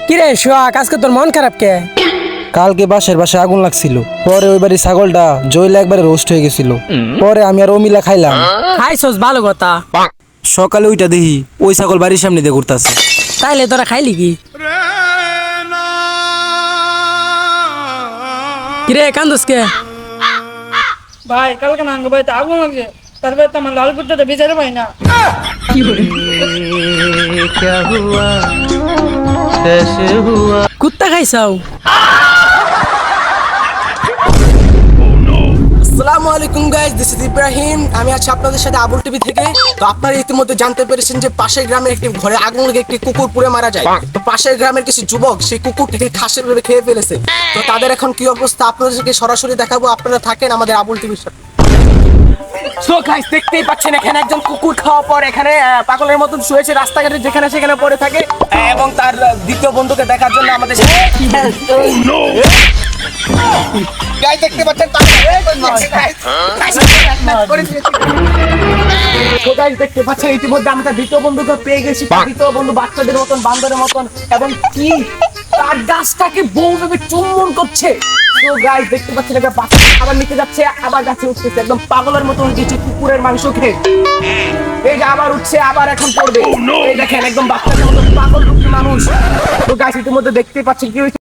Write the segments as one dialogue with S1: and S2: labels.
S1: কিরে সোহাগ, আজকে তোর মন খারাপ কে?
S2: কালকে বাসায় আগুন লাগছিল, পরে ওই বাড়ির ছাগলটা জইলা একবারে রোস্ট হয়ে গেছিল। পরে আমি আর অমিলা খাইলাম।
S1: খাইছস, ভালো কথা।
S2: সকালে ওইটা দেখি ওই ছাগল বাড়ির সামনে দিয়ে ঘুরতাছে।
S1: তাইলে তোরা খাইলি কি? কিরে কান্দুস কে?
S3: ভাই কালকে না আঙ্গ বাড়িতে আগুন লাগছে, তারপরে তো আমার লাল কুত্তাটা বিচারে পাই না।
S1: কুত্তা খাইছাও?
S4: আসসালামু আলাইকুম গাইস, দিস ইজ ইব্রাহিম। আমি আছি আপনাদের সাথে আবুল টিভি থেকে। তো আপনারা ইতিমধ্যে জানতে পেরেছেন যে পাশের গ্রামের একটি ঘরে আগুন লেগে একটি কুকুর পুড়ে মারা যায়। তো পাশের গ্রামের কিছু যুবক সেই কুকুরটিকে খাসের ভাবে খেয়ে ফেলেছে। তো তাদের এখন কি অবস্থা আপনাদেরকে সরাসরি দেখাবো। আপনারা থাকেন আমাদের আবুল টিভির সাথে। সো গাইস, দেখতেই পাচ্ছেন এখানে একজন কুকুর খাওয়ার পর এখানে পাগলের মতন শুয়েছে রাস্তাঘাটে যেখানে সেখানে পড়ে থাকে, এবং তার দ্বিতীয় বন্ধুকে দেখার জন্য আমাদের গাইস দেখতে পাচ্ছেন দেখতে পাচ্ছেন ইতিমধ্যে আমরা দ্বিতীয় বন্ধুকে পেয়ে গেছি। দ্বিতীয় বন্ধু বাচ্চাদের মতন, বান্দরের মতন, এবং কি তার গাছটাকে বউ ভেবে চুম্বন করছে। তো গাইস দেখতে পাচ্ছেন একটা বাচ্চা আবার নিচে যাচ্ছে, আবার গাছে উঠতেছে, একদম পাগলের মতন কিছু কুকুরের মাংস খেয়ে। এই যে আবার উঠছে, আবার এখন পড়বে। এই দেখেন একদম বাচ্চাদের মতন পাগল রূপী মানুষ। তো গাইস ইতিমধ্যে দেখতেই পাচ্ছেন কি হয়েছে।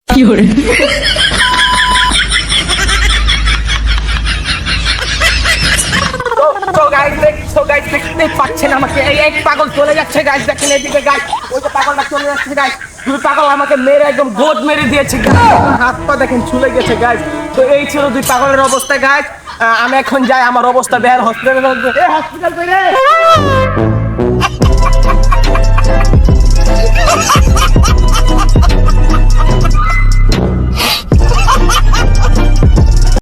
S4: দেখতে পাচ্ছেন আমাকে এই পাগল চলে যাচ্ছে গাইস, দেখেন এদিকে গাইস, ওই যে পাগলটা চলে যাচ্ছে গাইস। দুই পাগল আমাকে মেরে একদম গোদ মেরে দিয়েছে, হাত পা দেখেন ছুলে গেছে গাইস। তো এই ছিল দুই পাগলের অবস্থা গাইস। আমি এখন যাই, আমার অবস্থা বের হসপিটালে, হসপিটাল